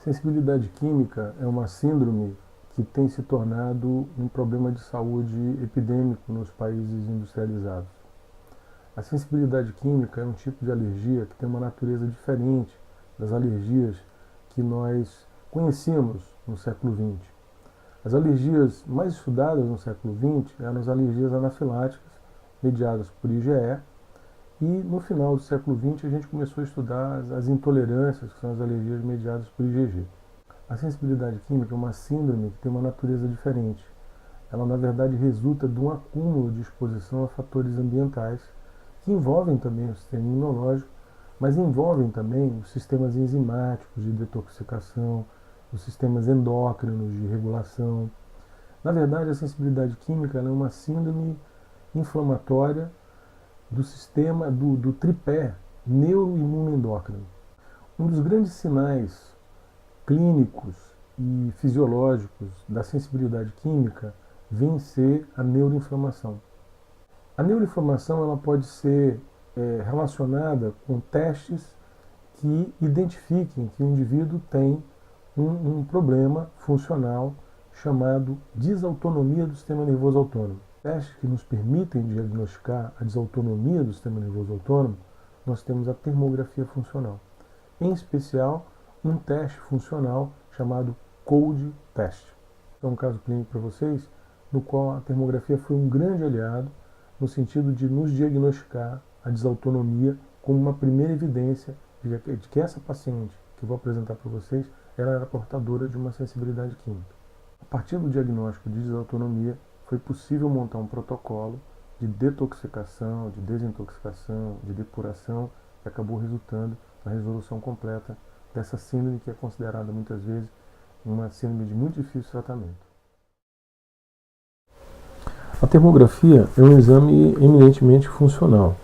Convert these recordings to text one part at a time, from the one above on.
Sensibilidade química é uma síndrome que tem se tornado um problema de saúde epidêmico nos países industrializados. A sensibilidade química é um tipo de alergia que tem uma natureza diferente das alergias que nós conhecíamos no século XX. As alergias mais estudadas no século XX eram as alergias anafiláticas, mediadas por IgE, e no final do século XX a gente começou a estudar as intolerâncias, que são as alergias mediadas por IgG. A sensibilidade química é uma síndrome que tem uma natureza diferente. Ela, na verdade, resulta de um acúmulo de exposição a fatores ambientais, que envolvem também o sistema imunológico, mas envolvem também os sistemas enzimáticos de detoxificação, os sistemas endócrinos de regulação. Na verdade, a sensibilidade química é uma síndrome inflamatória do sistema do tripé neuroimunoendócrino. Um dos grandes sinais clínicos e fisiológicos da sensibilidade química vem ser a neuroinflamação. A neuroinflamação ela pode ser relacionada com testes que identifiquem que o indivíduo tem um problema funcional chamado desautonomia do sistema nervoso autônomo. Testes que nos permitem diagnosticar a desautonomia do sistema nervoso autônomo, nós temos a termografia funcional. Em especial, um teste funcional chamado COLD test. É um caso clínico para vocês, no qual a termografia foi um grande aliado no sentido de nos diagnosticar a desautonomia como uma primeira evidência de que essa paciente que eu vou apresentar para vocês, ela era portadora de uma sensibilidade química. A partir do diagnóstico de desautonomia, foi possível montar um protocolo de detoxificação, de desintoxicação, de depuração, que acabou resultando na resolução completa dessa síndrome que é considerada muitas vezes uma síndrome de muito difícil tratamento. A termografia é um exame eminentemente funcional.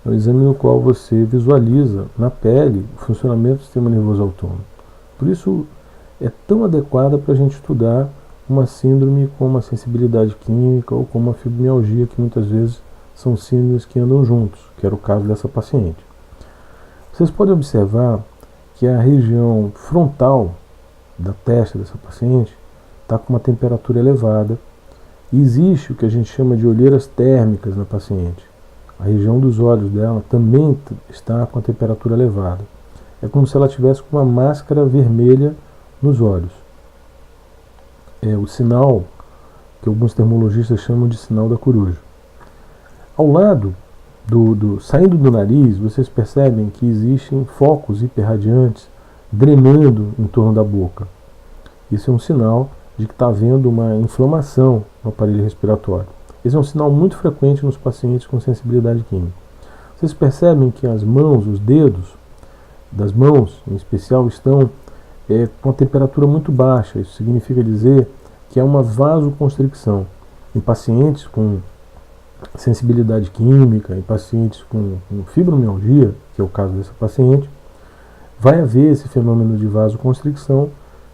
É um exame no qual você visualiza na pele o funcionamento do sistema nervoso autônomo. Por isso é tão adequada para a gente estudar uma síndrome com uma sensibilidade química ou com uma fibromialgia, que muitas vezes são síndromes que andam juntos, que era o caso dessa paciente. Vocês podem observar que a região frontal da testa dessa paciente está com uma temperatura elevada e existe o que a gente chama de olheiras térmicas na paciente. A região dos olhos dela também está com a temperatura elevada. É como se ela tivesse com uma máscara vermelha nos olhos. É o sinal que alguns termologistas chamam de sinal da coruja. Ao lado, saindo do nariz, vocês percebem que existem focos hiperradiantes drenando em torno da boca. Isso é um sinal de que está havendo uma inflamação no aparelho respiratório. Esse é um sinal muito frequente nos pacientes com sensibilidade química. Vocês percebem que as mãos, os dedos das mãos em especial, estão com a temperatura muito baixa. Isso significa dizer que é uma vasoconstricção. Em pacientes com sensibilidade química, em pacientes com fibromialgia, que é o caso dessa paciente, vai haver esse fenômeno de vasoconstricção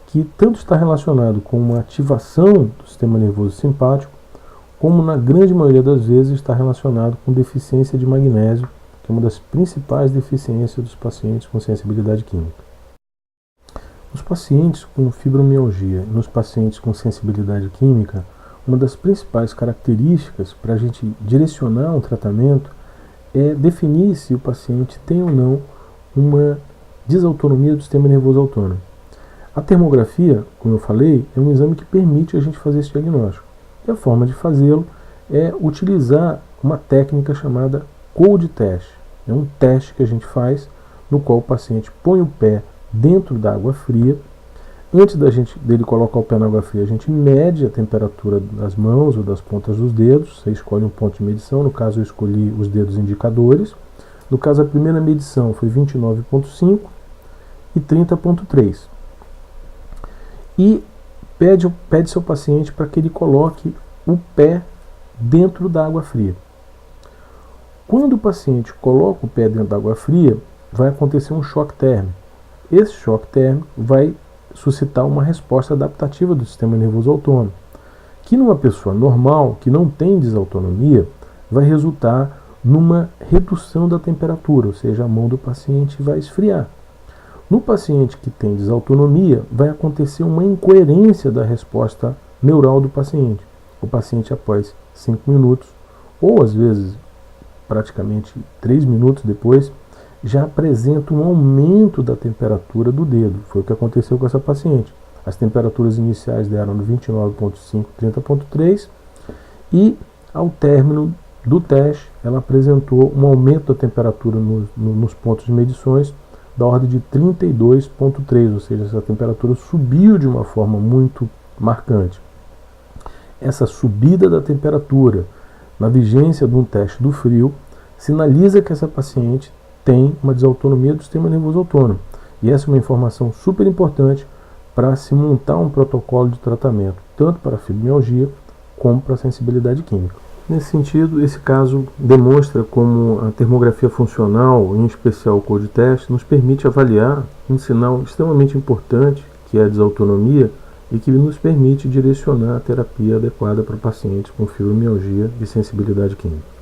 que tanto está relacionado com uma ativação do sistema nervoso simpático, como na grande maioria das vezes está relacionado com deficiência de magnésio, que é uma das principais deficiências dos pacientes com sensibilidade química. Nos pacientes com fibromialgia e nos pacientes com sensibilidade química, uma das principais características para a gente direcionar um tratamento é definir se o paciente tem ou não uma desautonomia do sistema nervoso autônomo. A termografia, como eu falei, é um exame que permite a gente fazer esse diagnóstico. E a forma de fazê-lo é utilizar uma técnica chamada cold test. É um teste que a gente faz no qual o paciente põe o pé dentro da água fria. Antes dele colocar o pé na água fria, a gente mede a temperatura das mãos ou das pontas dos dedos. Você escolhe um ponto de medição, no caso eu escolhi os dedos indicadores. No caso a primeira medição foi 29,5 e 30,3. E pede seu paciente para que ele coloque o pé dentro da água fria. Quando o paciente coloca o pé dentro da água fria, vai acontecer um choque térmico. Esse choque térmico vai suscitar uma resposta adaptativa do sistema nervoso autônomo, que numa pessoa normal, que não tem desautonomia, vai resultar numa redução da temperatura, ou seja, a mão do paciente vai esfriar. No paciente que tem desautonomia, vai acontecer uma incoerência da resposta neural do paciente. O paciente, após 5 minutos, ou às vezes praticamente 3 minutos depois, já apresenta um aumento da temperatura do dedo. Foi o que aconteceu com essa paciente. As temperaturas iniciais deram de 29,5, 30,3 e ao término do teste ela apresentou um aumento da temperatura nos pontos de medições da ordem de 32,3, ou seja, essa temperatura subiu de uma forma muito marcante. Essa subida da temperatura na vigência de um teste do frio sinaliza que essa paciente tem uma desautonomia do sistema nervoso autônomo. E essa é uma informação super importante para se montar um protocolo de tratamento, tanto para a fibromialgia como para a sensibilidade química. Nesse sentido, esse caso demonstra como a termografia funcional, em especial o code test, nos permite avaliar um sinal extremamente importante, que é a desautonomia, e que nos permite direcionar a terapia adequada para pacientes com fibromialgia e sensibilidade química.